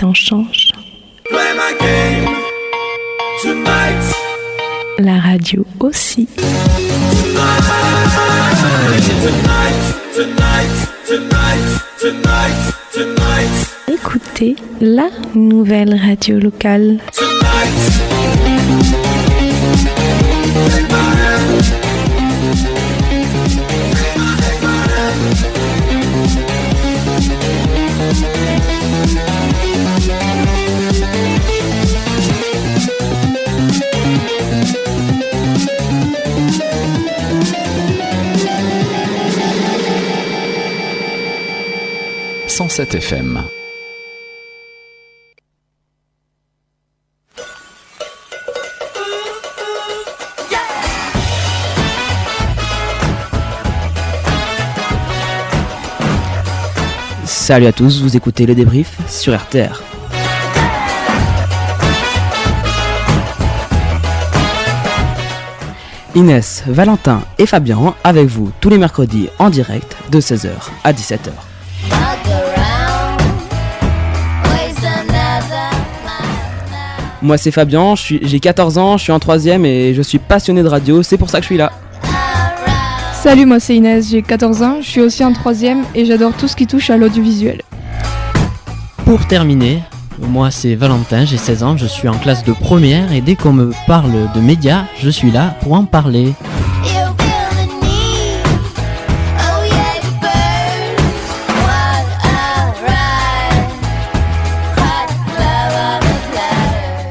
temps change. Play my game tonight. La radio aussi. Tonight. Écoutez la nouvelle radio locale. FM. Salut à tous, vous écoutez le débrief sur RTR. Inès, Valentin et Fabien avec vous tous les mercredis en direct de 16h à 17h. Moi c'est Fabien, j'ai 14 ans, je suis en 3ème et je suis passionné de radio, c'est pour ça que je suis là. Salut, moi c'est Inès, j'ai 14 ans, je suis aussi en 3ème et j'adore tout ce qui touche à l'audiovisuel. Pour terminer, moi c'est Valentin, j'ai 16 ans, je suis en classe de première et dès qu'on me parle de médias, je suis là pour en parler.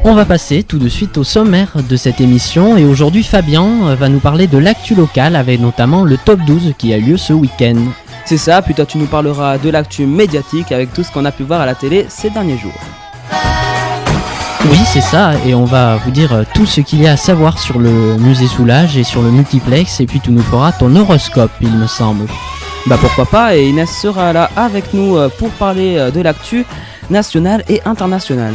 On va passer tout de suite au sommaire de cette émission et aujourd'hui Fabien va nous parler de l'actu locale avec notamment le top 12 qui a lieu ce week-end. C'est ça, puis toi tu nous parleras de l'actu médiatique avec tout ce qu'on a pu voir à la télé ces derniers jours. Oui c'est ça, et on va vous dire tout ce qu'il y a à savoir sur le musée Soulage et sur le multiplex et puis tu nous feras ton horoscope il me semble. Bah pourquoi pas, et Inès sera là avec nous pour parler de l'actu nationale et internationale.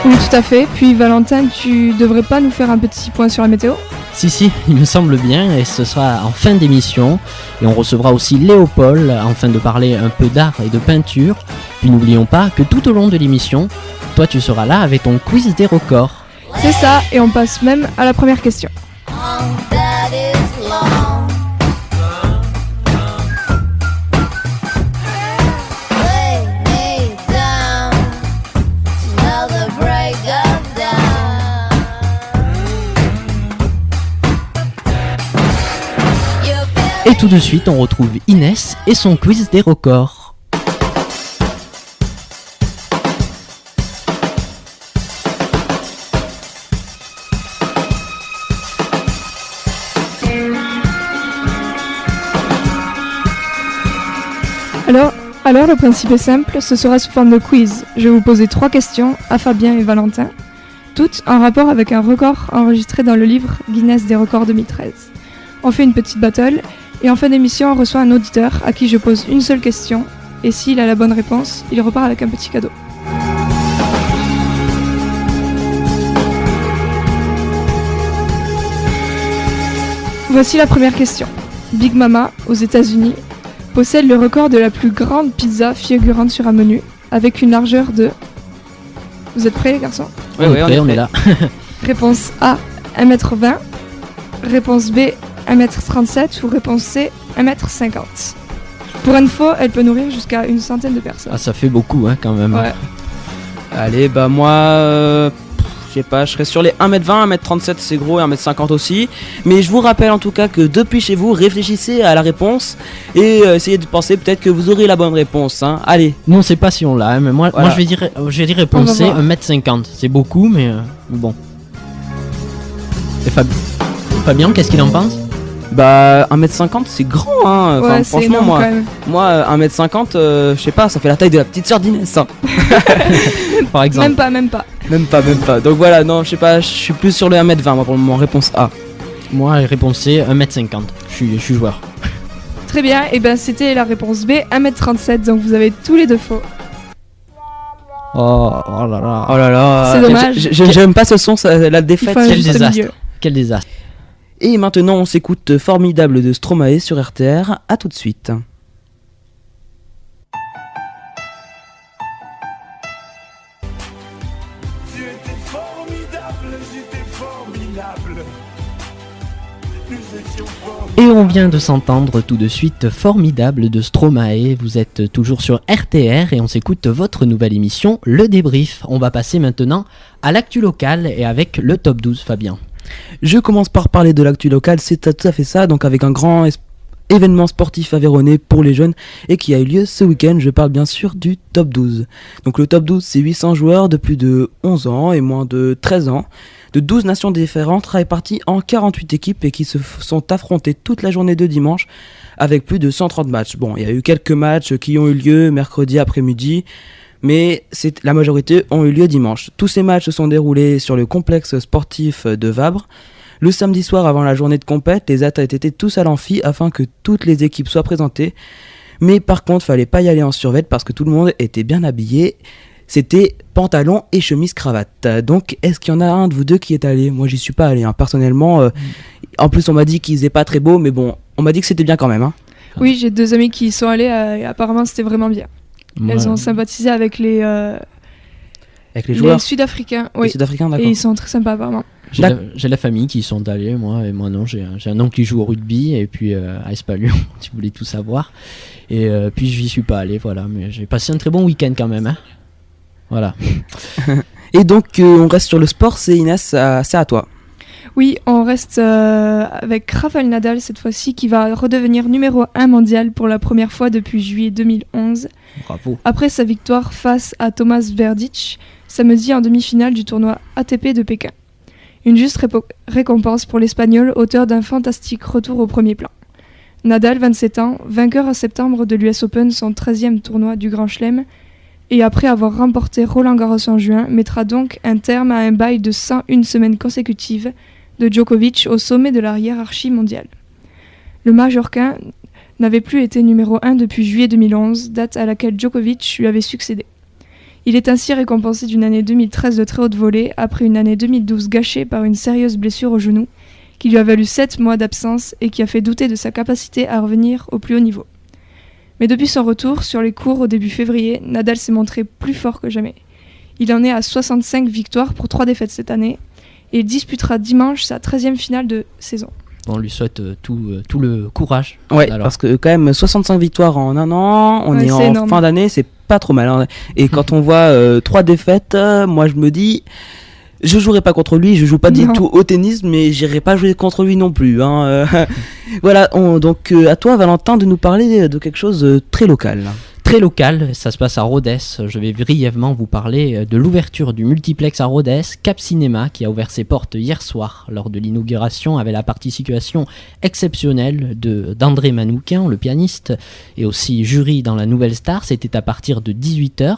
Oui, tout à fait. Puis Valentin, tu devrais pas nous faire un petit point sur la météo ? Si, il me semble bien, et ce sera en fin d'émission. Et on recevra aussi Léopold, afin de parler un peu d'art et de peinture. Puis n'oublions pas que tout au long de l'émission, toi tu seras là avec ton quiz des records. C'est ça, et on passe même à la première question. Et tout de suite, on retrouve Inès et son quiz des records. Alors, le principe est simple, ce sera sous forme de quiz. Je vais vous poser 3 questions à Fabien et Valentin, toutes en rapport avec un record enregistré dans le livre Guinness des records 2013. On fait une petite battle. Et en fin d'émission, on reçoit un auditeur à qui je pose une seule question. Et s'il a la bonne réponse, il repart avec un petit cadeau. Voici la première question. Big Mama, aux États-Unis, possède le record de la plus grande pizza figurante sur un menu, avec une largeur de... Vous êtes prêts les garçons ? Oui, on est là. Réponse A, 1m20. Réponse B, 1m37 ou réponse C, 1m50. Pour info, elle peut nourrir jusqu'à une centaine de personnes. Ah, ça fait beaucoup quand même. Ouais. Allez, bah moi, je sais pas, je serais sur les 1m20, 1m37 c'est gros et 1m50 aussi. Mais je vous rappelle en tout cas que depuis chez vous, réfléchissez à la réponse et essayez de penser peut-être que vous aurez la bonne réponse. Hein. Allez. Nous on sait pas si on l'a, mais moi je vais dire réponse C, 1m50. C'est beaucoup, mais bon. Et Fabien, qu'est-ce qu'il en pense ? Bah 1m50 c'est grand hein. Ouais, franchement moi 1m50 je sais pas, ça fait la taille de la petite sœur d'Inès hein. Par exemple. Même pas. Donc voilà, non je sais pas, je suis plus sur le 1m20 moi pour le moment, réponse A. Moi réponse C, 1m50. Je suis joueur. Très bien, et ben c'était la réponse B, 1m37, donc vous avez tous les deux faux. Oh là là. C'est dommage. J'aime pas ce son, la défaite. Quel désastre. Et maintenant on s'écoute Formidable de Stromae sur RTR, à tout de suite. Tu étais formidable, j'étais formidable. Nous étions formidables. Et on vient de s'entendre tout de suite Formidable de Stromae. Vous êtes toujours sur RTR et on s'écoute votre nouvelle émission, Le Débrief. On va passer maintenant à l'actu locale et avec le top 12, Fabien. Je commence par parler de l'actu locale, c'est tout à fait ça, donc avec un grand événement sportif aveyronnais pour les jeunes et qui a eu lieu ce week-end. Je parle bien sûr du top 12. Donc le top 12, c'est 800 joueurs de plus de 11 ans et moins de 13 ans, de 12 nations différentes, réparties en 48 équipes et qui se sont affrontées toute la journée de dimanche avec plus de 130 matchs. Bon, il y a eu quelques matchs qui ont eu lieu mercredi après-midi, mais la majorité ont eu lieu dimanche. Tous ces matchs se sont déroulés sur le complexe sportif de Vabre. Le samedi soir, avant la journée de compète, les athlètes étaient tous à l'amphi afin que toutes les équipes soient présentées. Mais par contre, fallait pas y aller en survêt parce que tout le monde était bien habillé. C'était pantalon et chemise cravate. Donc, est-ce qu'il y en a un de vous deux qui est allé ? Moi, j'y suis pas allé, hein. Personnellement. En plus, on m'a dit qu'il faisait pas très beau, mais bon, on m'a dit que c'était bien quand même. Hein. Oui, j'ai 2 amis qui y sont allés et apparemment c'était vraiment bien. Elles ont sympathisé avec les joueurs Sud-Africains. Les Oui. Sud-Africains, d'accord. Et ils sont très sympas apparemment. J'ai la famille qui y sont allés, moi, et moi non, j'ai un oncle qui joue au rugby, et puis à Espalion, tu voulais tout savoir. Et puis j'y suis pas allé, voilà, mais j'ai passé un très bon week-end quand même. Hein. Voilà. Et donc, on reste sur le sport, c'est Inès, c'est à toi. Oui, on reste avec Rafael Nadal cette fois-ci qui va redevenir numéro 1 mondial pour la première fois depuis juillet 2011. Bravo. Après sa victoire face à Thomas Verdic, samedi en demi-finale du tournoi ATP de Pékin. Une juste récompense pour l'Espagnol, auteur d'un fantastique retour au premier plan. Nadal, 27 ans, vainqueur en septembre de l'US Open, son 13e tournoi du Grand Chelem, et après avoir remporté Roland Garros en juin, mettra donc un terme à un bail de 101 semaines consécutives de Djokovic au sommet de la hiérarchie mondiale. Le Majorquin n'avait plus été numéro 1 depuis juillet 2011, date à laquelle Djokovic lui avait succédé. Il est ainsi récompensé d'une année 2013 de très haute volée après une année 2012 gâchée par une sérieuse blessure au genou qui lui a valu 7 mois d'absence et qui a fait douter de sa capacité à revenir au plus haut niveau. Mais depuis son retour sur les courts au début février, Nadal s'est montré plus fort que jamais. Il en est à 65 victoires pour 3 défaites cette année et il disputera dimanche sa 13e finale de saison. On lui souhaite tout le courage. Ouais, Alors. parce que quand même 65 victoires en un an, on est en énorme. fin d'année, c'est pas trop mal. Hein. Et quand on voit 3 défaites, moi je me dis, je jouerai pas contre lui, je joue pas du Non. tout au tennis, mais j'irai pas jouer contre lui non plus. Hein. Voilà, donc à toi Valentin de nous parler de quelque chose de très local. Très local, ça se passe à Rodez. Je vais brièvement vous parler de l'ouverture du multiplex à Rodez, Cap Cinéma, qui a ouvert ses portes hier soir lors de l'inauguration avec la participation exceptionnelle d'André Manoukian, le pianiste, et aussi jury dans la Nouvelle Star. C'était à partir de 18h.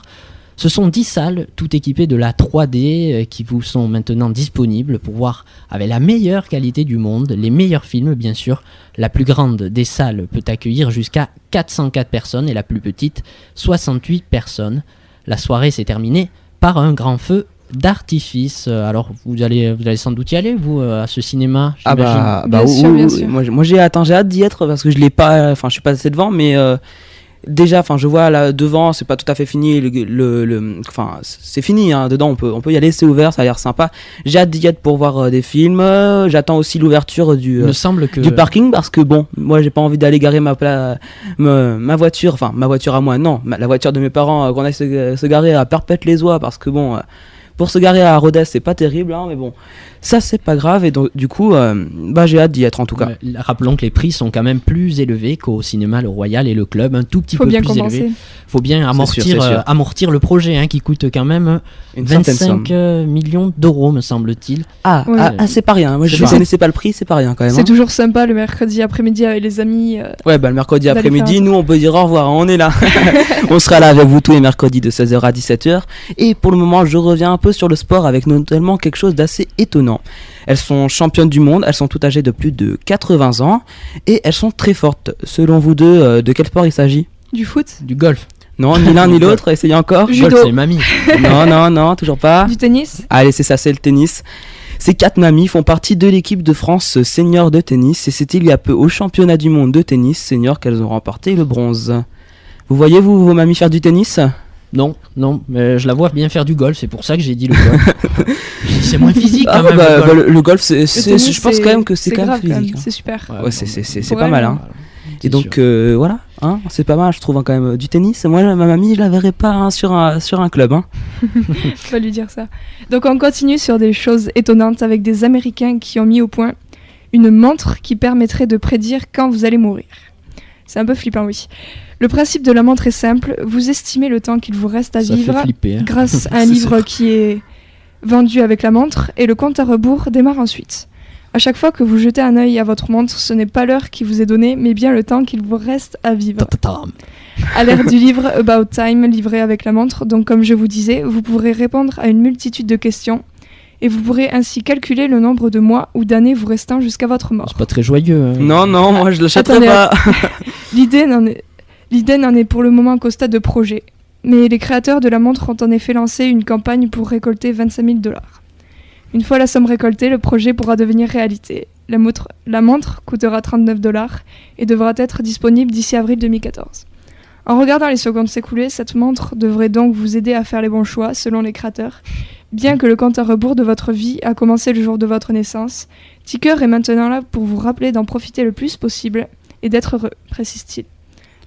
Ce sont 10 salles, toutes équipées de la 3D, qui vous sont maintenant disponibles pour voir avec la meilleure qualité du monde, les meilleurs films bien sûr. La plus grande des salles peut accueillir jusqu'à 404 personnes et la plus petite 68 personnes. La soirée s'est terminée par un grand feu d'artifice. Alors vous allez sans doute y aller vous à ce cinéma, j'imagine. Bien sûr, bien sûr. Moi j'ai hâte d'y être parce que je l'ai pas, je suis pas assez devant, mais déjà, je vois là devant, c'est pas tout à fait fini. C'est fini. Hein, dedans, on peut y aller, c'est ouvert, ça a l'air sympa. J'ai hâte d'y être pour voir des films. J'attends aussi l'ouverture du parking parce que bon, moi j'ai pas envie d'aller garer ma voiture, ma voiture à moi, non, la voiture de mes parents qu'on aille se garer à Perpète-les-Oies parce que bon. Pour se garer à Rodez, c'est pas terrible, hein, mais bon, ça c'est pas grave et donc du coup, j'ai hâte d'y être en tout cas. Rappelons que les prix sont quand même plus élevés qu'au cinéma Le Royal et le Club, un tout petit peu plus élevé. Faut bien amortir le projet hein, qui coûte quand même 25 millions d'euros, me semble-t-il. C'est pas rien. Moi je connaissais pas le prix, c'est pas rien quand même. C'est toujours sympa le mercredi après-midi avec les amis. Le mercredi après-midi, nous on peut dire au revoir, hein, on est là. On sera là avec vous tous les mercredis de 16h à 17h. Et pour le moment, je reviens un peu sur le sport avec notamment quelque chose d'assez étonnant. Elles sont championnes du monde, elles sont toutes âgées de plus de 80 ans et elles sont très fortes. Selon vous deux, de quel sport il s'agit ? Du foot ? Du golf. Non, ni l'un ni l'autre, essayez encore. Judo. Golf, c'est mamie. Non, toujours pas. Du tennis ? Allez, c'est ça, c'est le tennis. Ces 4 mamies font partie de l'équipe de France senior de tennis et c'était il y a peu au championnat du monde de tennis senior qu'elles ont remporté le bronze. Vous voyez vos mamies faire du tennis ? Non, mais je la vois bien faire du golf, c'est pour ça que j'ai dit le golf. C'est moins physique quand même. Le golf, Le tennis, je pense quand même que c'est quand même grave, physique. C'est super. Ouais, c'est Pour pas elle, mal. Hein. C'est Et donc sûr. voilà, hein, c'est pas mal, je trouve hein, quand même du tennis. Moi, ma mamie, je la verrais pas hein, sur un club. Hein. Faut lui dire ça. Donc on continue sur des choses étonnantes avec des Américains qui ont mis au point une montre qui permettrait de prédire quand vous allez mourir. C'est un peu flippant, oui. Le principe de la montre est simple, vous estimez le temps qu'il vous reste à Ça vivre fait flipper. Hein. grâce à un C'est livre sûr. qui est vendu avec la montre et le compte à rebours démarre ensuite. À chaque fois que vous jetez un œil à votre montre, ce n'est pas l'heure qui vous est donnée, mais bien le temps qu'il vous reste à vivre. Ta-ta-tam. À l'ère du livre About Time livré avec la montre, donc comme je vous disais, vous pourrez répondre à une multitude de questions et vous pourrez ainsi calculer le nombre de mois ou d'années vous restant jusqu'à votre mort. C'est pas très joyeux. Hein. Non, moi je l'achèterais Attendez, pas. L'idée n'en est pour le moment qu'au stade de projet, mais les créateurs de la montre ont en effet lancé une campagne pour récolter 25 000 $. Une fois la somme récoltée, le projet pourra devenir réalité. La montre coûtera 39 $ et devra être disponible d'ici avril 2014. En regardant les secondes s'écouler, cette montre devrait donc vous aider à faire les bons choix, selon les créateurs. Bien que le compte à rebours de votre vie a commencé le jour de votre naissance, Ticker est maintenant là pour vous rappeler d'en profiter le plus possible et d'être heureux, précise-t-il.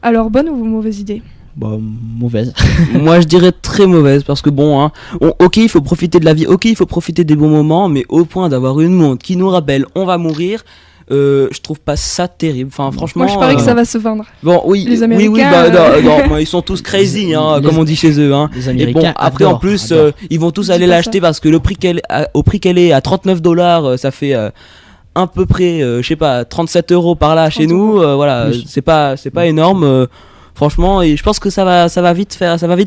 Alors, bonne ou mauvaise idée ? Bah, mauvaise. Moi je dirais très mauvaise parce que bon, hein, ok il faut profiter de la vie, ok il faut profiter des bons moments, mais au point d'avoir une montre qui nous rappelle on va mourir, je trouve pas ça terrible. Enfin franchement. Moi, je parie que ça va se vendre. Bon oui, Les Américains, oui, non, moi, ils sont tous crazy, hein, Les- comme on dit chez eux. Hein. Les Et Américains. bon, après en adorent, plus, adorent. ils vont tous Dis aller pas l'acheter parce que au prix qu'elle est à 39 $, ça fait à peu près, je sais pas, 37 € par là chez 30 nous. Voilà, Plus. c'est pas énorme. Franchement, et je pense que ça va vite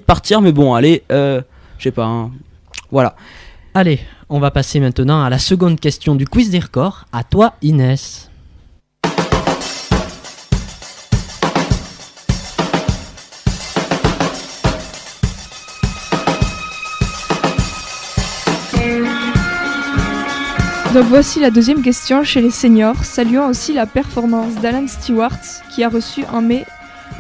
partir, mais bon, allez, je sais pas. Hein. Voilà. Allez, on va passer maintenant à la seconde question du quiz des records. À toi, Inès. Donc voici la deuxième question chez les seniors. Saluons aussi la performance d'Alan Stewart, qui a reçu en mai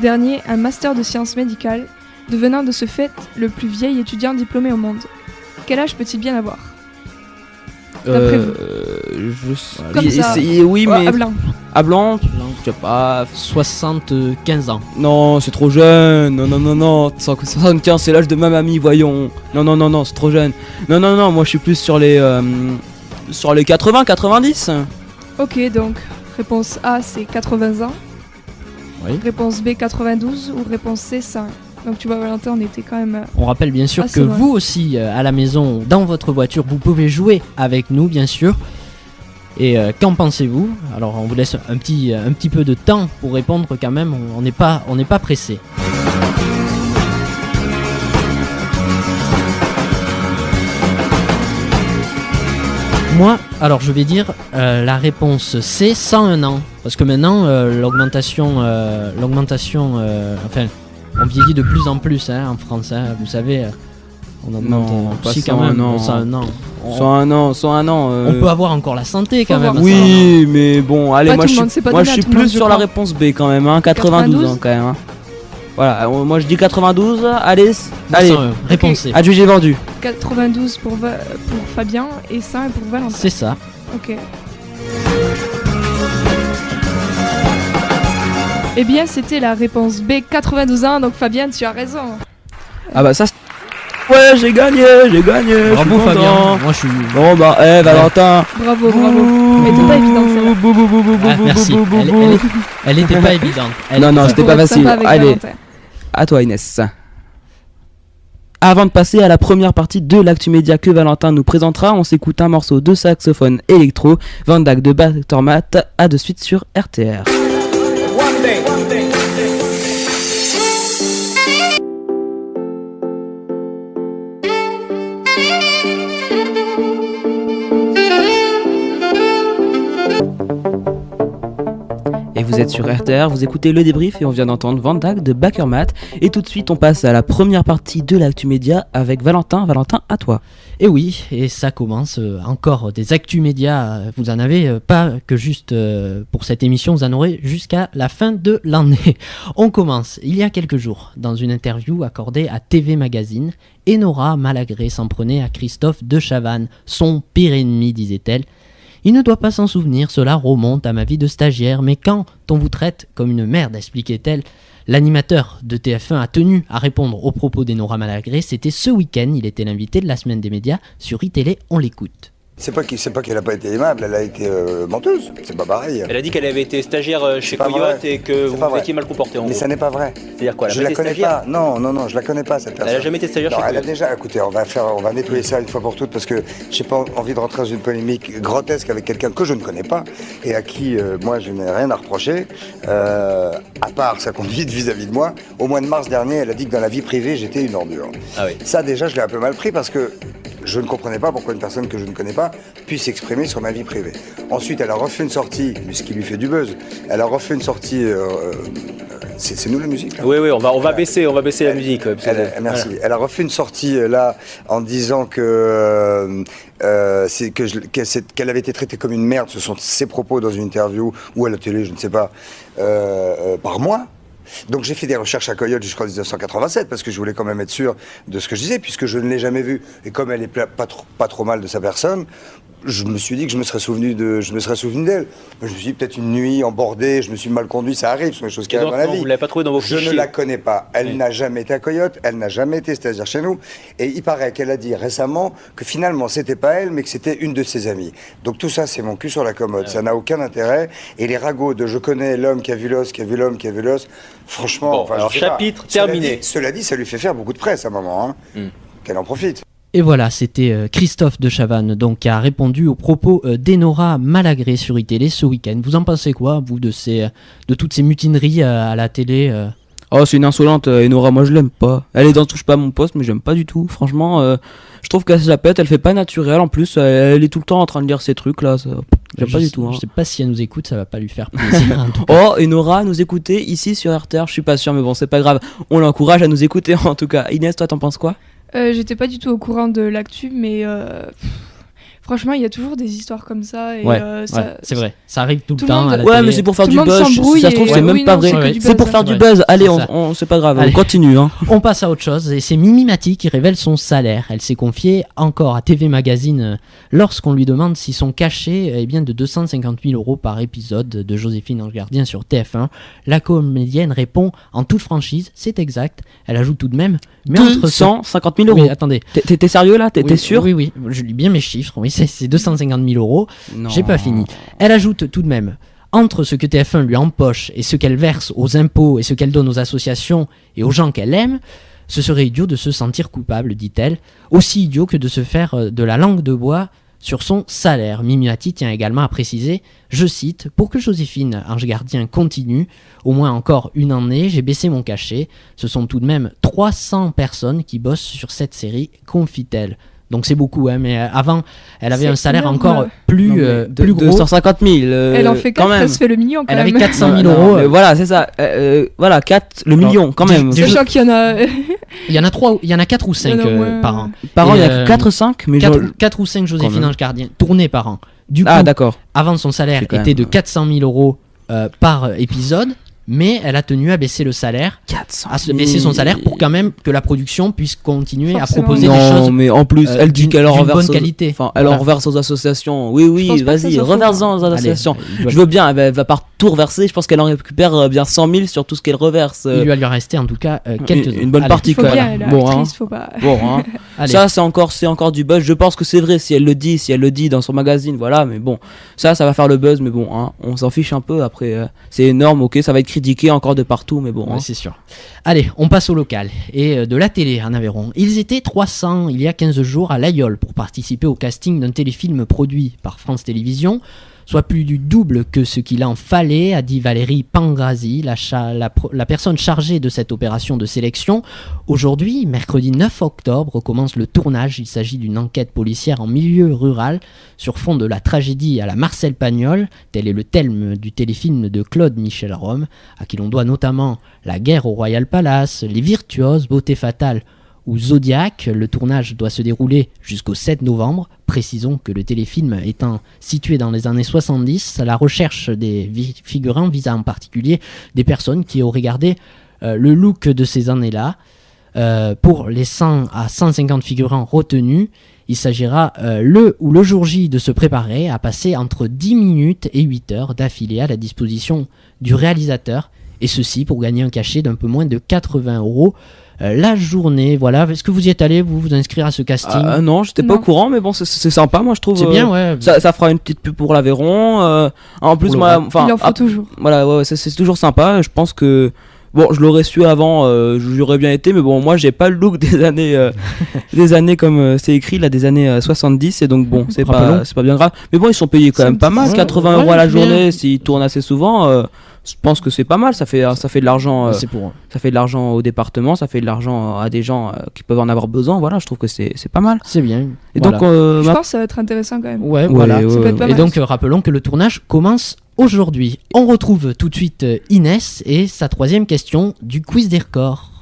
dernier un master de sciences médicales, devenant de ce fait le plus vieil étudiant diplômé au monde. Quel âge peut-il bien avoir ? D'après vous. Comme ça. Oui, mais À blanc. à blanc, je sais pas. 75 ans. Non, c'est trop jeune. Non. 75, c'est l'âge de ma mamie, voyons. Non, c'est trop jeune. Non, moi je suis plus sur les 80, 90. Ok, donc réponse A c'est 80 ans, Oui. réponse B 92 ou réponse C 100. Donc tu vois Valentin, on était quand même... On rappelle bien sûr c'est que vrai. vous aussi, à la maison, dans votre voiture, vous pouvez jouer avec nous, bien sûr. Et qu'en pensez-vous ? Alors, on vous laisse un petit peu de temps pour répondre quand même. On n'est pas pressé. Moi, alors je vais dire la réponse C, 101 ans. Parce que maintenant, l'augmentation, enfin, on vieillit de plus en plus hein, en France. Hein, vous savez, on augmente Non, pas si, quand 101 même, ans. 101 ans. 101 ans. On peut avoir encore la santé quand Faut même. voir. Oui, mais bon, allez, Pas moi tout je le monde, c'est suis, pas moi, donné je à suis tout le monde, plus je sur la crois. réponse B quand même, hein, 92 ans quand même. Hein. Voilà, moi je dis 92, allez, allez, 101, réponse C. adjugé vendu. 92 pour Fabien et 100 pour Valentin. C'est ça. Ok. Eh bien, c'était la réponse B, 92 ans. Donc Fabien, tu as raison. Ah bah ça, ouais, j'ai gagné. Bravo je suis Fabien. content. Moi je suis. Bon bah, Valentin. Bravo. Mais t'es pas évident celle-là. Ah, merci. Elle était pas évidente. Non, c'était Pour pas être facile. sympa avec Allez. Valentin. À toi Inès. Avant de passer à la première partie de l'actu média que Valentin nous présentera, on s'écoute un morceau de saxophone électro, Van Dyke de Battermat, à de suite sur RTR. Et vous êtes sur RTR, vous écoutez le débrief et on vient d'entendre Van Dyke de Bakermat. Et tout de suite, on passe à la première partie de l'actu média avec Valentin. Valentin, à toi. Et oui, et ça commence encore des actus médias. Vous en avez pas que juste pour cette émission, vous en aurez jusqu'à la fin de l'année. On commence il y a quelques jours dans une interview accordée à TV Magazine. Enora Malagré s'en prenait à Christophe de Chavannes, son pire ennemi, disait-elle. Il ne doit pas s'en souvenir, cela remonte à ma vie de stagiaire, mais quand on vous traite comme une merde, expliquait-elle, l'animateur de TF1 a tenu à répondre aux propos d'Enora Malagré. C'était ce week-end, il était l'invité de la semaine des médias sur iTélé, on l'écoute. C'est pas qu'elle n'a pas été aimable, elle a été menteuse, c'est pas pareil. Elle a dit qu'elle avait été stagiaire chez Coyote et que vous étiez mal comporté en gros. Mais ça n'est pas vrai. C'est-à-dire quoi? Je la connais pas. Non, je la connais pas cette personne. Elle a jamais été stagiaire chez Coyote. Elle a déjà. Écoutez, on va nettoyer ça une fois pour toutes parce que j'ai pas envie de rentrer dans une polémique grotesque avec quelqu'un que je ne connais pas et à qui moi je n'ai rien à reprocher, à part sa conduite vis-à-vis de moi. Au mois de mars dernier, elle a dit que dans la vie privée j'étais une ordure. Ah oui. Ça déjà, je l'ai un peu mal pris parce que je ne comprenais pas pourquoi une personne que je ne connais pas puisse s'exprimer sur ma vie privée. Ensuite, elle a refait une sortie, ce qui lui fait du buzz. Elle a refait une sortie. C'est nous la musique là. Oui, on va baisser la musique. Merci. Voilà. Elle a refait une sortie là en disant que qu'elle avait été traitée comme une merde. Ce sont ses propos dans une interview ou à la télé, je ne sais pas, par moi. Donc j'ai fait des recherches à Coyote jusqu'en 1987 parce que je voulais quand même être sûr de ce que je disais puisque je ne l'ai jamais vue. Et comme elle est pas trop mal de sa personne, je me suis dit que je me serais souvenu d'elle. Je me suis dit peut-être une nuit en bordée, je me suis mal conduit, ça arrive, ce sont des choses qui arrivent dans la vie. Vous l'avez pas trouvé dans vos fichiers? Je ne la connais pas. Elle n'a jamais été à Coyote, elle n'a jamais été stagiaire chez nous. Et il paraît qu'elle a dit récemment que finalement c'était pas elle, mais que c'était une de ses amies. Donc tout ça, c'est mon cul sur la commode. Ça n'a aucun intérêt. Et les ragots de je connais l'homme qui a vu l'os, qui a vu l'homme qui a vu l'os. Franchement, bon, alors chapitre terminé. Cela dit, ça lui fait faire beaucoup de presse à un moment. Qu'elle en profite. Et voilà, c'était Christophe de Chavannes donc, qui a répondu aux propos d'Enora Malagré sur iTélé ce week-end. Vous en pensez quoi, vous, de toutes ces mutineries à la télé Oh, c'est une insolente, Enora, moi je l'aime pas. Elle est dans Touche pas à mon poste, mais j'aime pas du tout. Franchement, je trouve qu'elle se la pète, elle fait pas naturel. En plus, elle est tout le temps en train de lire ces trucs là. J'aime pas du tout. Je sais pas si elle nous écoute, ça va pas lui faire plaisir. En tout cas. Oh, Enora, nous écouter ici sur RTR, je suis pas sûr, mais bon, c'est pas grave. On l'encourage à nous écouter en tout cas. Inès, toi, t'en penses quoi? J'étais pas du tout au courant de l'actu, mais franchement, il y a toujours des histoires comme ça. Et, c'est vrai, ça arrive tout le le temps. monde- À la Ouais, télé. mais c'est pour faire Tout du le monde buzz. s'embrouille Si ça se trouve, et- c'est oui, même pas non, vrai. c'est que du C'est buzz, pour hein. faire du Ouais. buzz. Allez, C'est ça. c'est pas grave, Allez. on continue. Hein. On passe à autre chose et c'est Mimi Mati qui révèle son salaire. Elle s'est confiée encore à TV Magazine lorsqu'on lui demande si son cachet est bien de 250 000 € par épisode de Joséphine Ange Gardien sur TF1. La comédienne répond en toute franchise, c'est exact. Elle ajoute tout de même, mais entre 250 000 euros. Oui, attendez. T'es sérieux là? T'es Oui, sûr? Oui, je lis bien mes chiffres. Oui, c'est 250 000 €. Non. J'ai pas fini. Elle ajoute tout de même, entre ce que TF1 lui empoche et ce qu'elle verse aux impôts et ce qu'elle donne aux associations et aux gens qu'elle aime, ce serait idiot de se sentir coupable, dit-elle. Aussi idiot que de se faire de la langue de bois sur son salaire. Mimi Mati tient également à préciser, je cite, « Pour que Joséphine Ange Gardien continue, au moins encore une année, j'ai baissé mon cachet. Ce sont tout de même 300 personnes qui bossent sur cette série, confie-t-elle. » Donc c'est beaucoup, hein, mais avant, elle avait C'est un salaire énorme. encore plus, Non, mais plus gros. 250 000. Elle en fait quand 4, même. elle se fait le million quand Elle même. avait 400 000 Non, €. mais voilà, c'est ça. Voilà, 4, le Alors, million quand même. Sachant qu'il y en a. Il y en a 4 ou 5 Il y en a moins. par an. Par an, il y Et, a 4, 5, mais 4 ou 5 Joséphine Quand même. Ange Gardien tournées par an. Du coup, Ah, d'accord. avant son salaire C'est quand était même- de 400 000 € par épisode, mais elle a tenu à baisser le salaire, 400 à baisser son salaire pour quand même que la production puisse continuer à Forcément. proposer des Non, choses mais en plus, elle dit qu'elle en d'une reverse bonne qualité. Enfin, elle Voilà. en reverse aux associations. Oui, Je oui, pense pas que ça vas-y, soit faux, reverse-en aux Allez, associations. il doit- Je veux bien, elle va pas tout reverser. Je pense qu'elle en récupère bien 100 000 sur tout ce qu'elle reverse. il lui a rester en tout cas quelques une bonne Allez. partie. Il faut quand bien, même. elle est Bon, actrice, faut pas. Bon, hein. Allez. Ça, c'est encore du buzz. Je pense que c'est vrai si elle le dit dans son magazine, voilà. Mais bon, ça va faire le buzz. Mais bon, hein, on s'en fiche un peu. Après, c'est énorme, ok, ça va être critiqué encore de partout, mais bon. Ouais, hein. c'est sûr. Allez, on passe au local et de la télé en Aveyron. Ils étaient 300 il y a 15 jours à l'Aïol pour participer au casting d'un téléfilm produit par France Télévisions. soit plus du double que ce qu'il en fallait, a dit Valérie Pangrazi, la personne chargée de cette opération de sélection. Aujourd'hui, mercredi 9 octobre, commence le tournage. Il s'agit d'une enquête policière en milieu rural sur fond de la tragédie à la Marcel Pagnol. Tel est le thème du téléfilm de Claude Michel Rome, à qui l'on doit notamment La guerre au Royal Palace, Les Virtuoses, Beauté fatale ou Zodiac. Le tournage doit se dérouler jusqu'au 7 novembre. Précisons que le téléfilm étant situé dans les années 70, la recherche des figurants vise en particulier des personnes qui auraient gardé le look de ces années-là. Pour les 100 à 150 figurants retenus, il s'agira le jour J de se préparer à passer entre 10 minutes et 8 heures d'affilée à la disposition du réalisateur, et ceci pour gagner un cachet d'un peu moins de 80 € la journée. Voilà, est-ce que vous y êtes allé, vous inscrire à ce casting? Non, j'étais pas au courant, mais bon, c'est sympa, moi je trouve. C'est bien, ouais. Ça fera une petite pub pour l'Aveyron. En plus, moi, il en faut toujours. Voilà, ouais, c'est toujours sympa. Je pense que bon, je l'aurais su avant, j'aurais bien été, mais bon, moi j'ai pas le look des années comme c'est écrit là, des années 70, et donc bon, c'est pas bien grave. Mais bon, ils sont payés quand même pas mal, 80 € à la journée s'ils tournent assez souvent. Je pense que c'est pas mal, ça fait de l'argent. Ça fait de l'argent au département, ça fait de l'argent à des gens qui peuvent en avoir besoin. Voilà, je trouve que c'est pas mal. C'est bien. Et voilà. donc, je pense que ça va être intéressant quand même. Ouais, voilà. Et donc, rappelons que le tournage commence aujourd'hui. On retrouve tout de suite Inès et sa troisième question du quiz des records.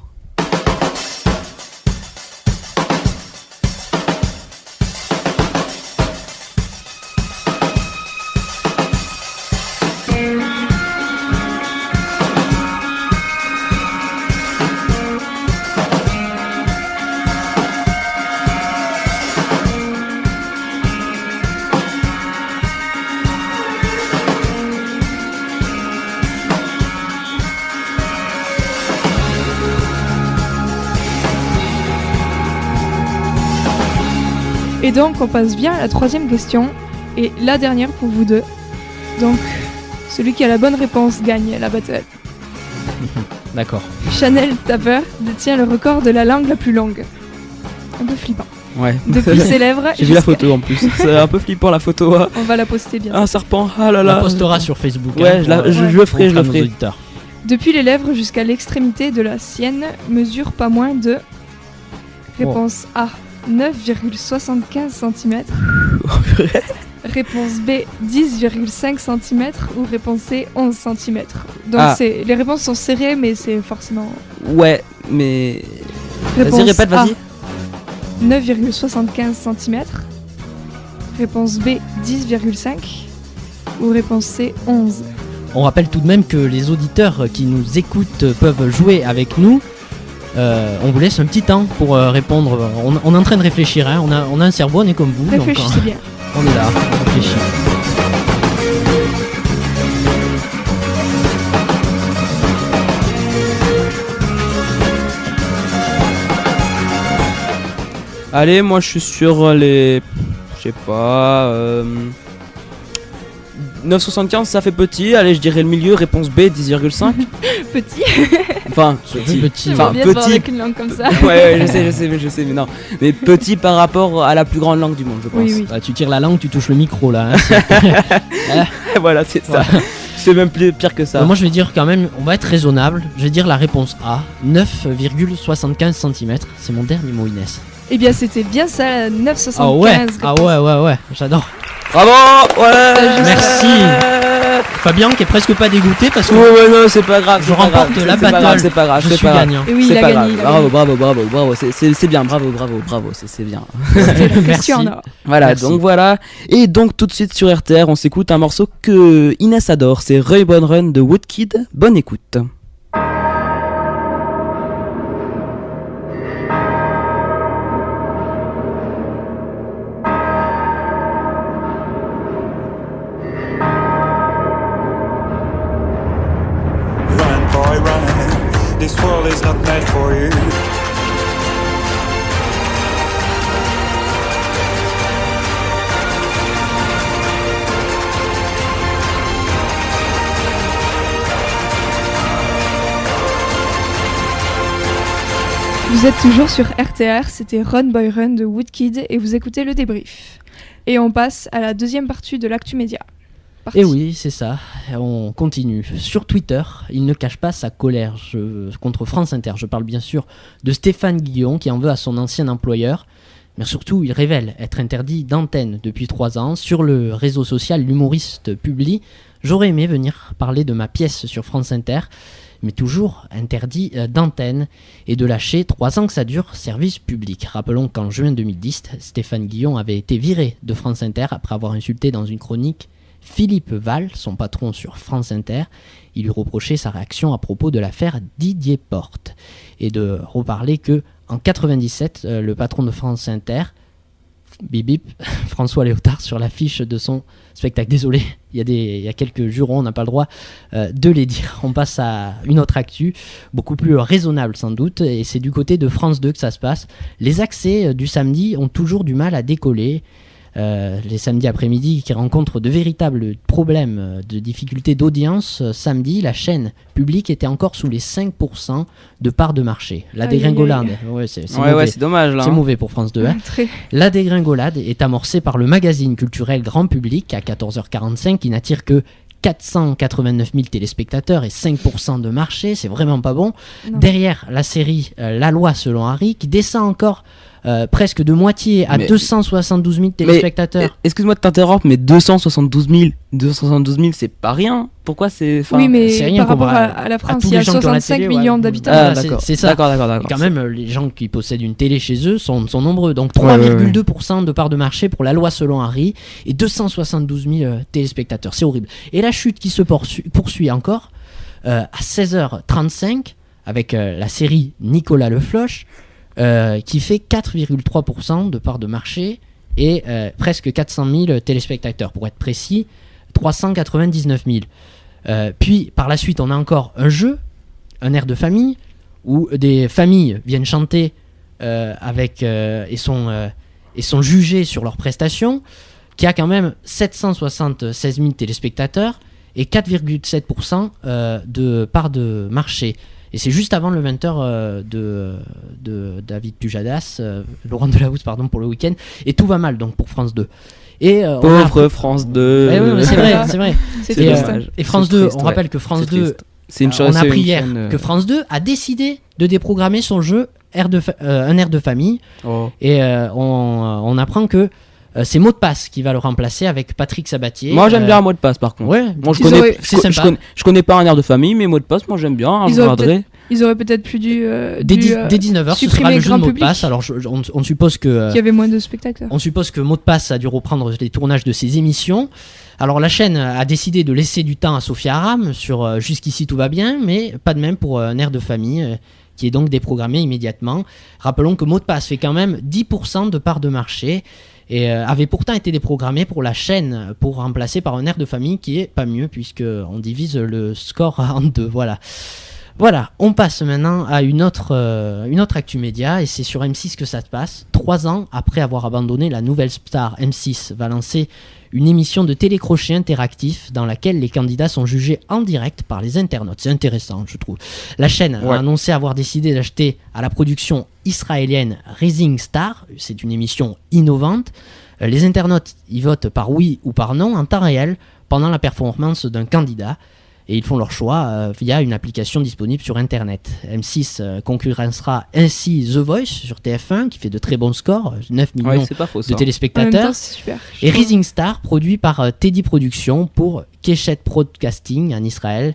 Et donc on passe bien à la troisième question, et la dernière pour vous deux. Donc celui qui a la bonne réponse gagne la battle. D'accord. Chanel Tapper détient le record de la langue la plus longue. Un peu flippant. Ouais. Depuis ses lèvres. J'ai vu la photo en plus. C'est un peu flippant la photo. On va la poster bientôt. Un serpent, ah là là. On la postera sur Facebook. Ouais, je le ferai. Depuis les lèvres jusqu'à l'extrémité de la sienne, mesure pas moins de... Réponse A, 9,75 cm. Réponse B, 10,5 cm. Ou réponse C, 11 cm. Donc les réponses sont serrées, mais c'est forcément... Ouais, mais... Réponse vas-y, répète, vas-y. 9,75 cm. Réponse B, 10,5. Ou réponse C, 11. On rappelle tout de même que les auditeurs qui nous écoutent peuvent jouer avec nous. On vous laisse un petit temps pour répondre. On est en train de réfléchir, hein. On a un cerveau, on est comme vous. Réfléchissez bien. On est là, on réfléchit. Allez, moi je suis sur les... Je sais pas... 9,75 ça fait petit, allez je dirais le milieu, réponse B, 10,5. Petit. Enfin, petit. Enfin, petit. Avec une langue comme ça. ouais, je sais, mais non. Mais petit par rapport à la plus grande langue du monde, je pense. Oui. Ah, tu tires la langue, tu touches le micro là. Hein, voilà, c'est ça. C'est même pire que ça. Moi je vais dire quand même, on va être raisonnable. Je vais dire la réponse A, 9,75 cm. C'est mon dernier mot, Inès. Eh bien c'était bien ça, 9,75. Ah ouais, j'adore. Bravo, ouais. Merci. Fabien qui est presque pas dégoûté parce que ouais, non, c'est pas grave. Je remporte la bataille. C'est pas grave, je suis gagnant. Et oui, il a gagné. Bravo. C'est bien, bravo, c'est bien. Merci. Voilà, Merci. donc voilà. Et donc tout de suite sur RTR, on s'écoute un morceau que Inès adore, c'est Ray Bon Run de Woodkid. Bonne écoute. This world is not meant for you. Vous êtes toujours sur RTR, c'était Run Boy Run de Woodkid et vous écoutez le débrief. Et on passe à la deuxième partie de l'actu média. parti. Et oui, c'est ça. On continue. Sur Twitter, il ne cache pas sa colère contre France Inter. Je parle bien sûr de Stéphane Guillon qui en veut à son ancien employeur. Mais surtout, il révèle être interdit d'antenne depuis 3 ans. Sur le réseau social, l'humoriste publie « J'aurais aimé venir parler de ma pièce sur France Inter, mais toujours interdit d'antenne et de lâcher 3 ans que ça dure, service public ». Rappelons qu'en juin 2010, Stéphane Guillon avait été viré de France Inter après avoir insulté dans une chronique Philippe Val, son patron sur France Inter. Il lui reprochait sa réaction à propos de l'affaire Didier Porte et de reparler que en 97, le patron de France Inter, bip bip, François Léotard, sur l'affiche de son spectacle. Désolé, il y a quelques jurons, on n'a pas le droit de les dire. On passe à une autre actu, beaucoup plus raisonnable sans doute, et c'est du côté de France 2 que ça se passe. Les accès du samedi ont toujours du mal à décoller. Les samedis après-midi qui rencontrent de véritables problèmes de difficultés d'audience. Samedi, la chaîne publique était encore sous les 5% de part de marché. La dégringolade, c'est dommage là. C'est mauvais pour France 2. Hein. La dégringolade est amorcée par le magazine culturel grand public à 14h45 qui n'attire que 489 000 téléspectateurs et 5% de marché, c'est vraiment pas bon. Non. Derrière, la série La Loi selon Harry qui descend encore presque de moitié à 272 000 téléspectateurs. Excuse-moi de t'interrompre, mais 272 000, c'est pas rien. Pourquoi c'est... Oui, mais c'est rien par rapport à la France, il y a 65 millions d'habitants. D'accord. C'est ça. D'accord. Et quand même, les gens qui possèdent une télé chez eux sont nombreux. Donc 3,2% de part de marché pour La Loi selon Harry et 272 000 téléspectateurs. C'est horrible. Et la chute qui se poursuit encore à 16h35 avec la série Nicolas Le Floch, qui fait 4,3% de part de marché et presque 400 000 téléspectateurs. Pour être précis, 399 000. Puis, par la suite, on a encore un jeu, un air de famille, où des familles viennent chanter et sont jugées sur leurs prestations, qui a quand même 776 000 téléspectateurs et 4,7% de part de marché. Et c'est juste avant le 20h de David Pujadas, Laurent Delahousse, pardon, pour le week-end. Et tout va mal, donc, pour France 2. Et, pauvre France 2. Oui, c'est vrai. Et France 2, triste, on rappelle que France 2, on a appris hier que France 2 a décidé de déprogrammer son jeu un air de famille. Oh. Et on apprend que c'est Mot de Passe qui va le remplacer avec Patrick Sabatier. Moi j'aime bien un Mot de Passe par contre. Ouais, moi, je connais pas un air de famille, mais Mot de Passe, moi j'aime bien. Ils auraient peut-être plus dès 19h, ce sera le jeu de Mot de Passe. Alors on suppose que qu'il y avait moins de spectateurs. On suppose que Mot de Passe a dû reprendre les tournages de ses émissions. Alors la chaîne a décidé de laisser du temps à Sophia Aram sur Jusqu'ici tout va bien, mais pas de même pour un air de famille qui est donc déprogrammé immédiatement. Rappelons que Mot de Passe fait quand même 10% de part de marché et avait pourtant été déprogrammé pour la chaîne pour remplacer par un air de famille qui est pas mieux puisque on divise le score en 2. Voilà, on passe maintenant à une autre actu média et c'est sur M6 que ça se passe. 3 ans après avoir abandonné la nouvelle star, M6 va lancer une émission de télécrochet interactif dans laquelle les candidats sont jugés en direct par les internautes. C'est intéressant, je trouve. La chaîne a annoncé avoir décidé d'acheter à la production israélienne Rising Star. C'est une émission innovante. Les internautes y votent par oui ou par non en temps réel pendant la performance d'un candidat. Et ils font leur choix via une application disponible sur Internet. M6 concurrencera ainsi The Voice sur TF1, qui fait de très bons scores, 9 millions de téléspectateurs. En même temps, c'est super. Et Rising Star, produit par Teddy Productions pour Keshet Broadcasting en Israël.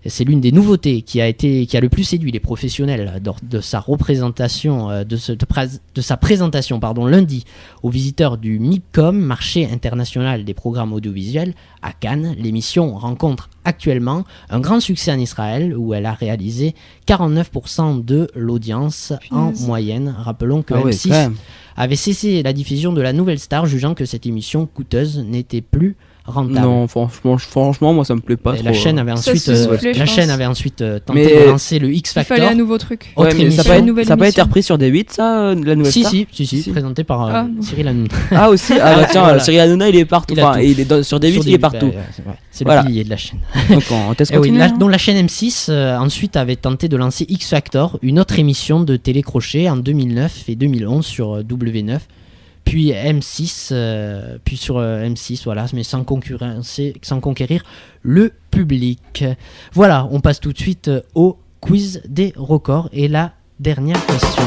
C'est l'une des nouveautés qui a le plus séduit les professionnels de sa représentation, de sa présentation lundi aux visiteurs du MIPCOM, marché international des programmes audiovisuels, à Cannes. L'émission rencontre actuellement un grand succès en Israël où elle a réalisé 49% de l'audience en moyenne. Rappelons que M6 avait cessé la diffusion de la nouvelle star, jugeant que cette émission coûteuse n'était plus rentable. Non, franchement, moi ça me plaît pas trop. La chaîne avait ensuite tenté de lancer le X Factor. Il fallait un nouveau truc. Mais ça n'a pas été repris sur D8 ça, la nouvelle star. Si, présenté par Cyril Hanouna. Ah aussi, Cyril Hanouna il est partout. Sur D8 il est partout. C'est le pilier de la chaîne. Donc on teste continuer. Donc la chaîne M6 ensuite avait tenté de lancer X Factor, une autre émission de télécrochet en 2009 et 2011 sur W9. puis M6, puis sur M6, voilà, mais sans conquérir le public. Voilà, on passe tout de suite au quiz des records et la dernière question.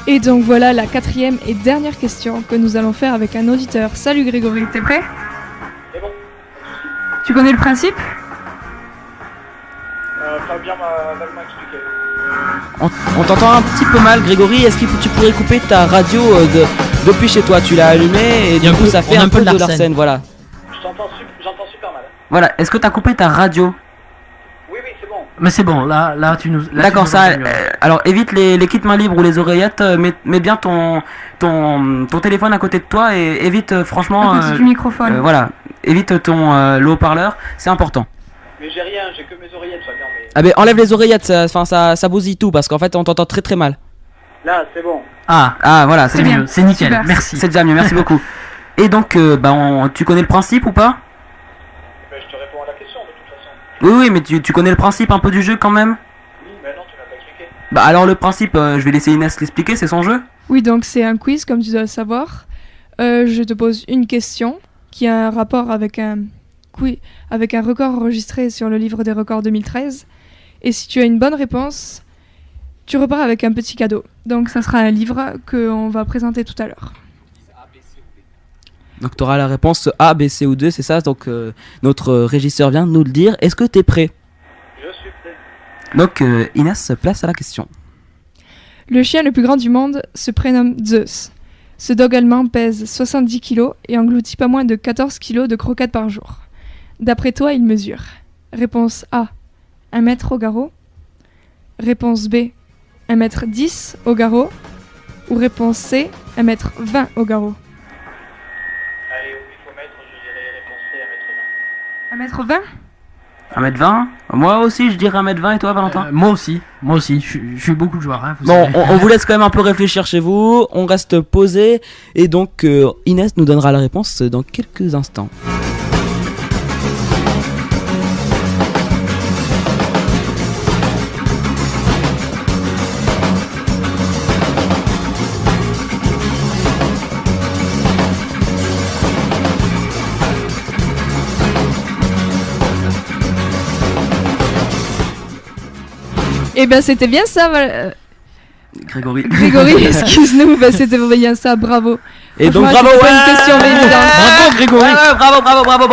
Et donc voilà la 4e et dernière question que nous allons faire avec un auditeur. Salut Grégory, t'es prêt? C'est bon. Tu connais le principe? Fabien m'a vaguement expliqué. On t'entend un petit peu mal, Grégory. Est-ce que tu pourrais couper ta radio depuis chez toi? Tu l'as allumée et du coup ça fait un peu de l'arsène. Voilà. J'entends super mal. Voilà. Est-ce que t'as coupé ta radio? Oui, c'est bon. Mais c'est bon, là tu nous... D'accord, ça. Alors évite les kits mains libres ou les oreillettes. Mets bien ton téléphone à côté de toi et évite franchement. À côté du microphone. Voilà. Évite le haut-parleur. C'est important. Mais j'ai rien, j'ai que mes oreillettes, Fabien. Mais... Ah ben enlève les oreillettes. Ça bousille tout parce qu'en fait on t'entend très très mal. Là, c'est bon. Ah voilà, c'est bien. mieux. C'est nickel. Super. Merci. C'est déjà mieux. Merci beaucoup. Et donc tu connais le principe ou pas? Ben, je te réponds à la question de toute façon. Oui, mais tu connais le principe un peu du jeu quand même? Oui, mais non, tu m'as pas expliqué. Bah alors le principe, je vais laisser Inès l'expliquer, c'est son jeu. Oui, donc c'est un quiz comme tu dois le savoir. Je te pose une question qui a un rapport avec un record enregistré sur le livre des records 2013. Et si tu as une bonne réponse, tu repars avec un petit cadeau. Donc ça sera un livre qu'on va présenter tout à l'heure. Donc tu auras la réponse A, B, C ou 2, c'est ça. Donc notre régisseur vient de nous le dire. Est-ce que tu es prêt? Je suis prêt. Donc Inès, place à la question. Le chien le plus grand du monde se prénomme Zeus. Ce dog allemand pèse 70 kg et engloutit pas moins de 14 kg de croquettes par jour. D'après toi, il mesure. Réponse A, 1 mètre au garrot. Réponse B, 1 mètre 10 au garrot. Ou réponse C, 1 mètre 20 au garrot. Allez, il faut mettre, je dirais réponse C, 1 mètre 20. 1 mètre 20 1m20? Moi aussi je dirais 1m20 et toi Valentin? Moi aussi, je suis beaucoup de joueurs. Hein, bon, on vous laisse quand même un peu réfléchir chez vous, on reste posé et donc Inès nous donnera la réponse dans quelques instants. Eh bien, c'était bien ça, Grégory, excuse-nous, c'était bien ça, bravo. Et donc Franchement, bravo, c'est pas une question évidente. Bravo Grégory.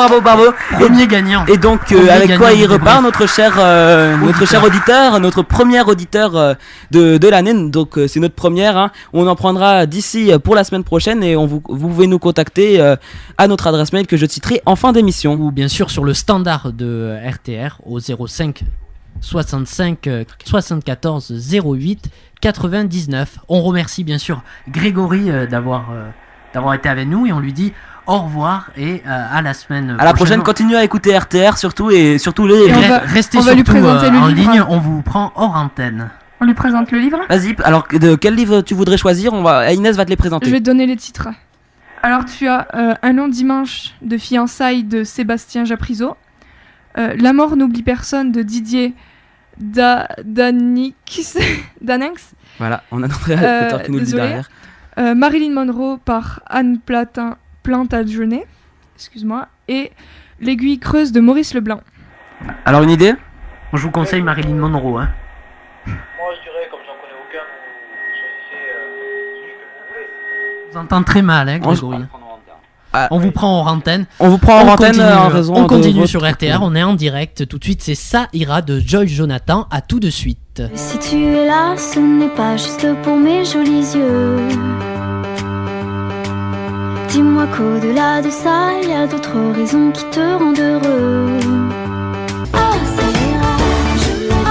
Ouais, bravo. Premier gagnant. Et donc avec quoi il repart notre cher auditeur, notre premier auditeur de l'année. Donc c'est notre première. Hein. On en prendra d'ici pour la semaine prochaine et vous pouvez nous contacter à notre adresse mail que je citerai en fin d'émission. Ou bien sûr sur le standard de RTR au 05 65 74 08 99. On remercie bien sûr Grégory d'avoir été avec nous et on lui dit au revoir et à la semaine à la prochaine. Continuez à écouter RTR surtout et surtout les restez on va lui surtout présenter le en livre. ligne, on vous prend hors antenne. On lui présente le livre. Vas-y, alors de quel livre tu voudrais choisir? Inès va te les présenter. Je vais te donner les titres. Alors tu as Un long dimanche de fiançailles de Sébastien Japrisot, La mort n'oublie personne de Didier Daninx. Voilà, on a notre réalisateur qui nous le dit derrière. Marilyn Monroe par Anne Plantagenet, excuse-moi, et L'aiguille creuse de Maurice Leblanc. Alors une idée? Je vous conseille Marilyn Monroe. Hein. Moi, je dirais, comme j'en connais aucun, vous choisissez celui que vous voulez. Je vous entends très mal, hein, Grégory. On vous prend en antenne. On vous prend en antenne en raison On de continue votre- sur RTR, on est en direct tout de suite, c'est Ça ira de Joy Jonathan, à tout de suite. Si tu es là, ce n'est pas juste pour mes jolis yeux. Dis-moi qu'au-delà de ça, il y a d'autres raisons qui te rendent heureux. Ah, ça ira, je me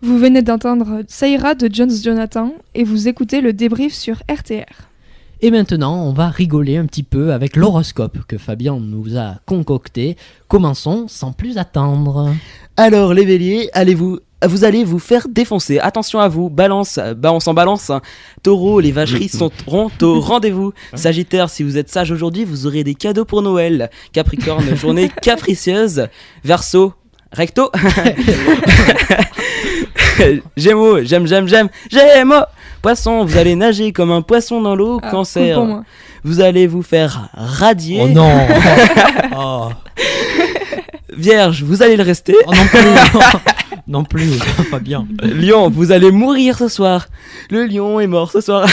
Vous venez d'entendre Ça ira de Jones Jonathan et vous écoutez le débrief sur RTR. Et maintenant, on va rigoler un petit peu avec l'horoscope que Fabien nous a concocté. Commençons sans plus attendre. Alors les béliers, vous allez vous faire défoncer. Attention à vous, balance, on s'en balance. Hein. Taureau, les vacheries seront au rendez-vous. Sagittaire, si vous êtes sage aujourd'hui, vous aurez des cadeaux pour Noël. Capricorne, journée capricieuse. Verseau, recto. Gémeaux, j'aime. Gémeaux. Poisson, vous allez nager comme un poisson dans l'eau. Ah, Cancer, cool pour moi. vous allez vous faire radier. Oh non. Oh. Vierge, vous allez le rester. Oh non plus. Non plus, Fabien. Lion, vous allez mourir ce soir. Le lion est mort ce soir.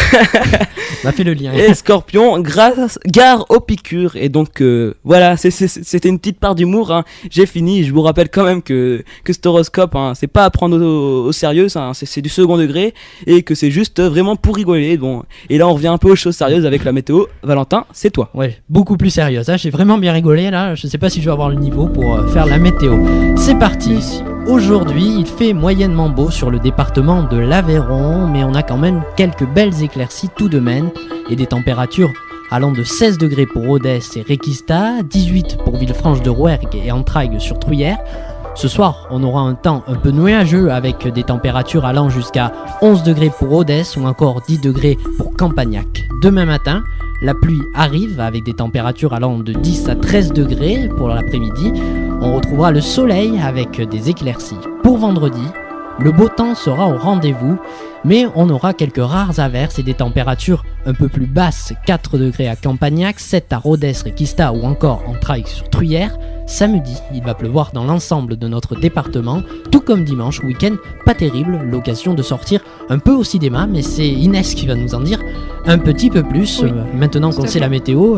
On a fait le lien. Et Scorpion, gare aux piqûres. Et donc voilà, c'était une petite part d'humour. Hein. J'ai fini. Je vous rappelle quand même que cet horoscope, hein, c'est pas à prendre au sérieux, ça, hein, c'est du second degré et que c'est juste vraiment pour rigoler. Bon, et là on revient un peu aux choses sérieuses avec la météo. Valentin, c'est toi. Ouais, beaucoup plus sérieuse. Hein. J'ai vraiment bien rigolé là. Je sais pas si je vais avoir le niveau pour faire la météo. C'est parti. Aujourd'hui, il fait moyennement beau sur le département de l'Aveyron, mais on a quand même quelques belles éclaircies tout de même et des températures allant de 16 degrés pour Rodez et Réquista, 18 pour Villefranche-de-Rouergue et Entraigues sur Truyère. Ce soir, on aura un temps un peu nuageux avec des températures allant jusqu'à 11 degrés pour Rodez ou encore 10 degrés pour Campagnac. Demain matin, la pluie arrive avec des températures allant de 10 à 13 degrés pour l'après-midi. On retrouvera le soleil avec des éclaircies. Pour vendredi, le beau temps sera au rendez-vous, mais on aura quelques rares averses et des températures un peu plus basses, 4 degrés à Campagnac, 7 à Rodez, Réquista ou encore Entraigues sur Truyère. Samedi, il va pleuvoir dans l'ensemble de notre département, tout comme dimanche, week-end pas terrible, l'occasion de sortir un peu au cinéma, mais c'est Inès qui va nous en dire un petit peu plus. Oui, maintenant qu'on tout à sait fait. la météo,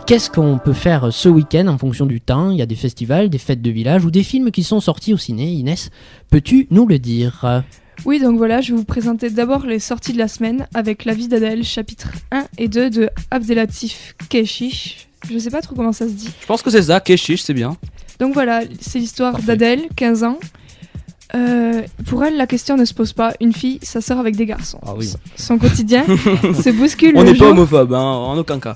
qu'est-ce qu'on peut faire ce week-end en fonction du temps? Il y a des festivals, des fêtes de village ou des films qui sont sortis au ciné. Inès, peux-tu nous le dire? Oui, donc voilà, je vais vous présenter d'abord les sorties de la semaine avec La vie d'Adèle, chapitres 1 et 2 de Abdelatif Kechiche. Je sais pas trop comment ça se dit. Je pense que c'est ça, Keshish, c'est bien. Donc voilà, c'est l'histoire Parfait. d'Adèle, 15 ans. Pour elle, la question ne se pose pas. Une fille, ça sort avec des garçons. Ah oui. Son quotidien se bouscule On le n'est pas jour. homophobe, hein, en aucun cas.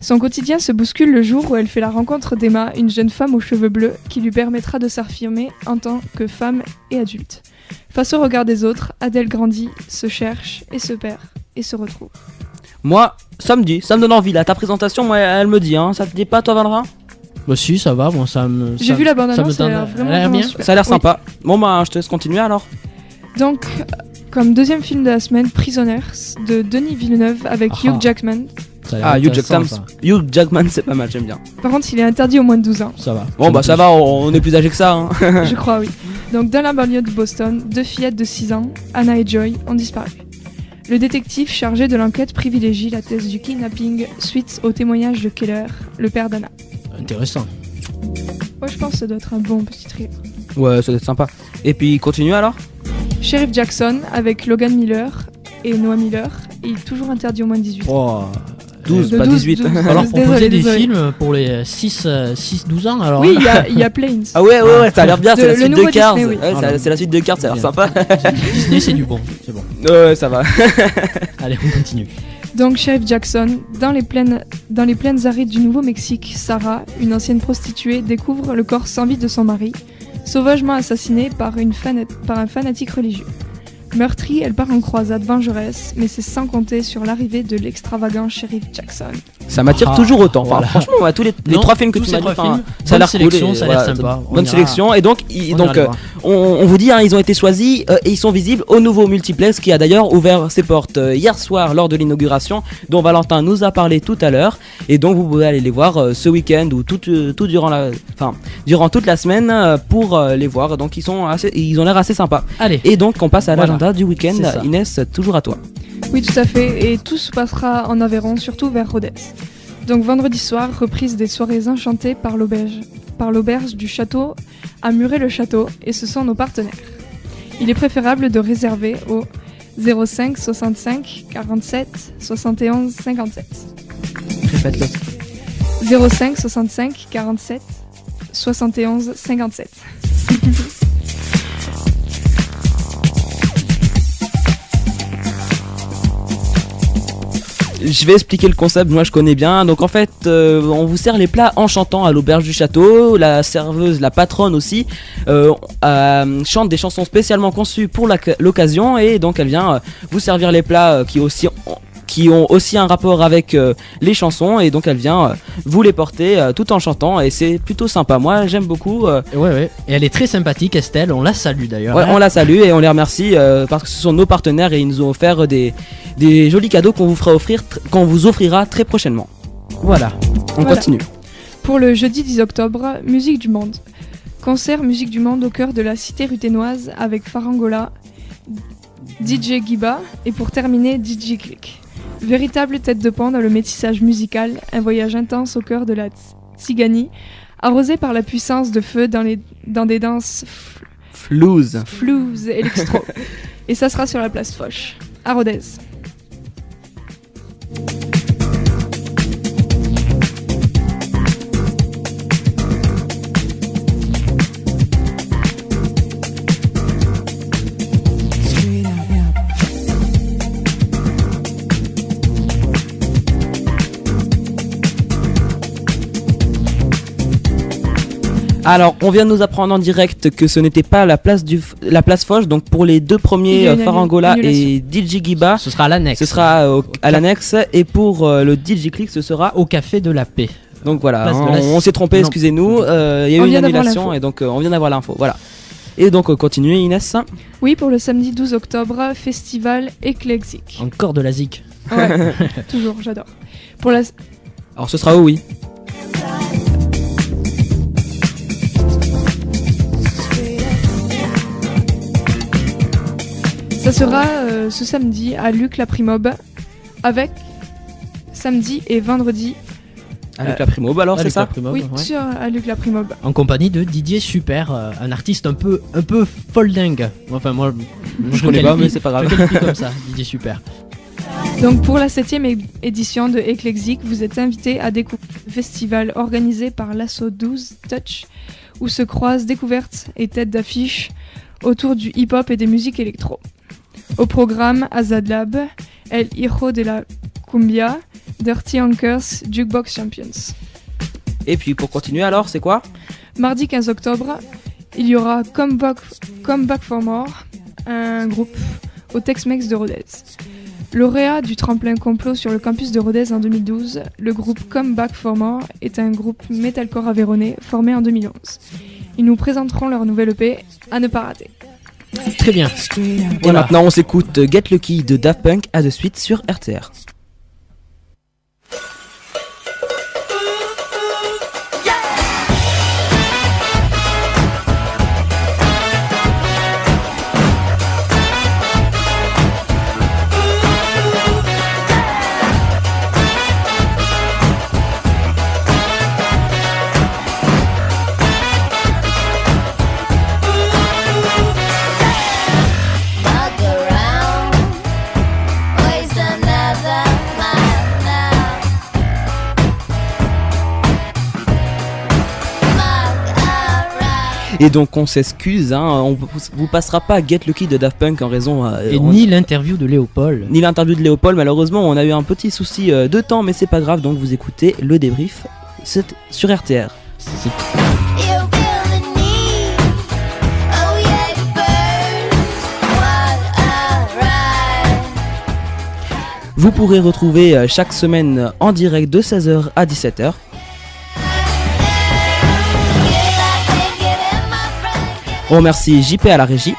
Son quotidien se bouscule le jour où elle fait la rencontre d'Emma, une jeune femme aux cheveux bleus qui lui permettra de s'affirmer en tant que femme et adulte. Face au regard des autres, Adèle grandit, se cherche et se perd et se retrouve. Moi, ça me donne envie là. Ta présentation, moi, elle me dit, hein. Ça te dit pas, toi, Valera? Bah si, ça va, moi ça me... J'ai vu la bande-annonce, ça ça me a l'air donne- vraiment, elle a l'air vraiment bien. super. Ça a l'air Oui. sympa. Bon, bah, je te laisse continuer alors. Donc, comme deuxième film de la semaine, Prisoners de Denis Villeneuve avec Ah. Hugh Jackman. Ça a l'air Ah, Hugh intéressant, Jackman, Hugh Jackman, c'est pas mal, j'aime bien. Par contre, il est interdit aux moins de 12 ans. Ça va. Bon, bah, ça va, on est plus âgés que ça, hein. Je crois, oui. Donc, dans la banlieue de Boston, deux fillettes de 6 ans, Anna et Joy, ont disparu. Le détective chargé de l'enquête privilégie la thèse du kidnapping suite au témoignage de Keller, le père d'Anna. Intéressant. Moi, je pense que ça doit être un bon petit trio. Ouais, ça doit être sympa. Et puis, continue alors. Sheriff Jackson avec Logan Miller et Noah Miller, et toujours interdit aux moins de 18. Oh. 12, De pas 12, 18. 12. Alors Désolé, proposer des désolé. films pour les 6-12 ans alors. Oui, il y a Planes. Ah ouais, ça a l'air bien, c'est De- la le suite de nouveau Cars. Disney, oui. Ouais, c'est la suite de Cars, ça a l'air sympa. Disney c'est du bon, c'est bon. Ouais, ça va. Allez, on continue. Donc Sheriff Jackson, dans les plaines arides du Nouveau-Mexique, Sarah, une ancienne prostituée, découvre le corps sans vie de son mari, sauvagement assassiné par un fanatique religieux. Meurtrie, elle part en croisade vengeresse, mais c'est sans compter sur l'arrivée de l'extravagant Sheriff Jackson. Ça m'attire toujours autant. Enfin, voilà. franchement, ouais, tous les Non, 3 films que tous tu ces m'as dit, trois enfin, films, ça a l'air bonne cool. sélection, et ça a l'air voilà, sympa. On bonne ira- sélection. Et donc, on ira les voir. on vous dit, hein, ils ont été choisis et ils sont visibles au nouveau multiplex qui a d'ailleurs ouvert ses portes hier soir lors de l'inauguration, dont Valentin nous a parlé tout à l'heure. Et donc, vous pouvez aller les voir ce week-end ou tout durant toute la semaine pour les voir. Donc, ils ont l'air assez sympas. Allez, Et donc, on passe à Voilà. l'agenda du week-end. C'est ça. Inès, toujours à toi. Oui, tout à fait, et tout se passera en Aveyron, surtout vers Rodez. Donc vendredi soir, reprise des soirées enchantées par l'auberge du château à Muret-le-Château, et ce sont nos partenaires. Il est préférable de réserver au 05 65 47 71 57. Répète-le. 05 65 47 71 57. Je vais expliquer le concept, moi je connais bien. Donc en fait, on vous sert les plats en chantant à l'auberge du château. La serveuse, la patronne aussi, chante des chansons spécialement conçues pour l'occasion. Et donc elle vient vous servir les plats qui ont aussi un rapport avec les chansons. Et donc elle vient vous les porter tout en chantant. Et c'est plutôt sympa. Moi j'aime beaucoup. ouais. Et elle est très sympathique, Estelle. On la salue d'ailleurs. Ouais, hein. on la salue et on les remercie parce que ce sont nos partenaires et ils nous ont offert des jolis cadeaux qu'on vous offrira très prochainement. Voilà, on Voilà. continue. Pour le jeudi 10 octobre, Musique du Monde. Concert Musique du Monde au cœur de la cité ruthénoise avec Farangola, DJ Giba et pour terminer DJ Click. Véritable tête de pont dans le métissage musical, un voyage intense au cœur de la Tsigani, arrosé par la puissance de feu dans des danses Flouze. floues électro. Et ça sera sur la place Foch, à Rodez. Alors, on vient de nous apprendre en direct que ce n'était pas la place Foch. Donc pour les deux Il y premiers, a une Farangola annulation. et DJ Giba, Ce sera à l'annexe. ce sera à l'annexe. Et pour le DJ Click, ce sera au Café de la Paix. donc voilà, Place de hein, la- on s'est trompé, Non. excusez-nous. Il y a On eu une vient d'avoir annulation l'info. et donc on vient d'avoir l'info. Voilà. Et donc continuez Inès. Oui, pour le samedi 12 octobre, festival éclectique. Encore de la zik. Ouais, toujours, j'adore. Pour la... Alors ce sera où, oui. Ça sera ce samedi à Luc Laprimobe avec samedi et vendredi. Avec la primo, alors c'est Avec ça la Primob, Oui, ouais. sur à Luc Laprimobe. En compagnie de Didier Super, un artiste un peu folding. Enfin moi, Je connais pas, mais c'est pas grave. Je le qualifie comme ça, Didier Super. Donc pour la 7e édition de Eclectic, vous êtes invité à découvrir le festival organisé par l'Asso 12 Touch, où se croisent découvertes et têtes d'affiche autour du hip-hop et des musiques électro. Au programme Azad Lab, El Hijo de la Cumbia, Dirty Hankers, Jukebox Champions. Et puis pour continuer alors, c'est quoi? Mardi 15 octobre, il y aura Come Back for More, un groupe au Tex-Mex de Rodez. Lauréat du tremplin complot sur le campus de Rodez en 2012, le groupe Come Back for More est un groupe metalcore aveyronnais formé en 2011. Ils nous présenteront leur nouvelle EP à ne pas rater. Très bien. Et Voilà. maintenant on s'écoute Get Lucky de Daft Punk à de suite sur RTR. Fuck around, waste another mile now. Fuck around. Et donc on s'excuse, hein, on vous passera pas Get Lucky de Daft Punk en raison Et ni l'interview de Léopold. ni l'interview de Léopold. Malheureusement on a eu un petit souci de temps, mais c'est pas grave, donc vous écoutez le débrief sur RTR. C'est- You feel the need, oh yeah, it burns. What a ride. Vous pourrez retrouver chaque semaine en direct de 16h à 17h. On remercie JP à la régie.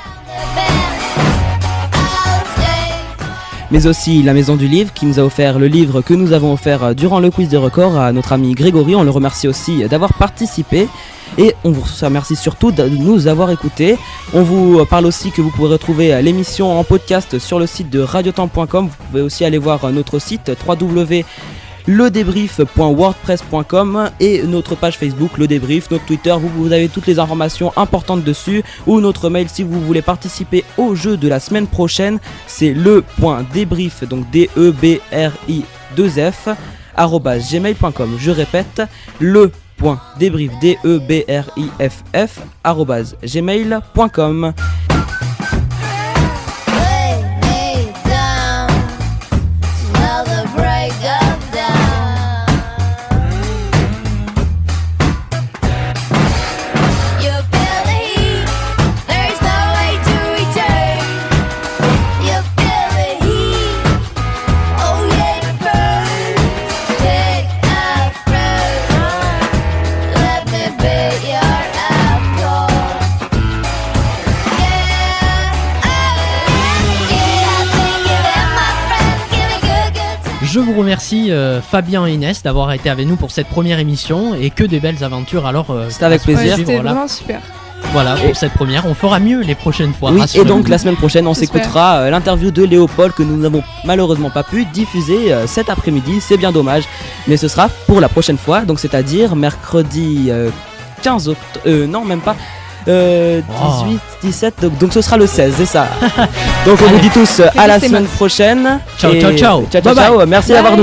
Mais aussi la Maison du Livre qui nous a offert le livre que nous avons offert durant le quiz des records à notre ami Grégory. On le remercie aussi d'avoir participé et on vous remercie surtout de nous avoir écoutés. On vous parle aussi que vous pouvez retrouver l'émission en podcast sur le site de radiotemps.com. Vous pouvez aussi aller voir notre site www.ledébrief.wordpress.com et notre page Facebook Le Débrief, notre Twitter, vous avez toutes les informations importantes dessus, ou notre mail si vous voulez participer au jeu de la semaine prochaine, c'est le.débrief, donc DEBRI2F @gmail.com. Je répète, le.débrief DEBRIFF @gmail.com. Je vous remercie Fabien et Inès d'avoir été avec nous pour cette première émission et que des belles aventures. Alors c'était avec plaisir. C'était vraiment super. Voilà pour cette première, on fera mieux les prochaines fois. Oui, et donc la semaine prochaine on s'écoutera l'interview de Léopold que nous n'avons malheureusement pas pu diffuser cet après-midi, c'est bien dommage, mais ce sera pour la prochaine fois, donc c'est-à-dire mercredi 15 octobre, non même pas, 18, 17, donc ce sera le 16, c'est ça. Donc on vous dit tous à la semaine prochaine. Ciao, ciao, ciao. Ciao, ciao, ciao. Merci d'avoir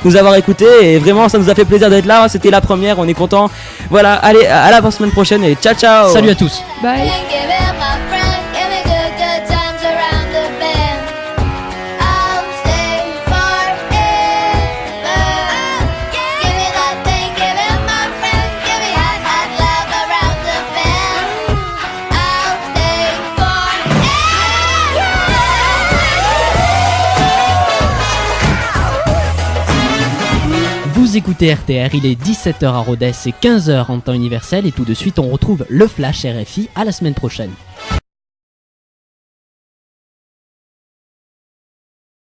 nous avoir écoutés et vraiment ça nous a fait plaisir d'être là, c'était la première, on est content. Voilà, allez, à la semaine prochaine et ciao, ciao. Salut à tous. Bye. Vous écoutez RTR, il est 17h à Rodez et 15h en temps universel et tout de suite on retrouve le Flash RFI à la semaine prochaine.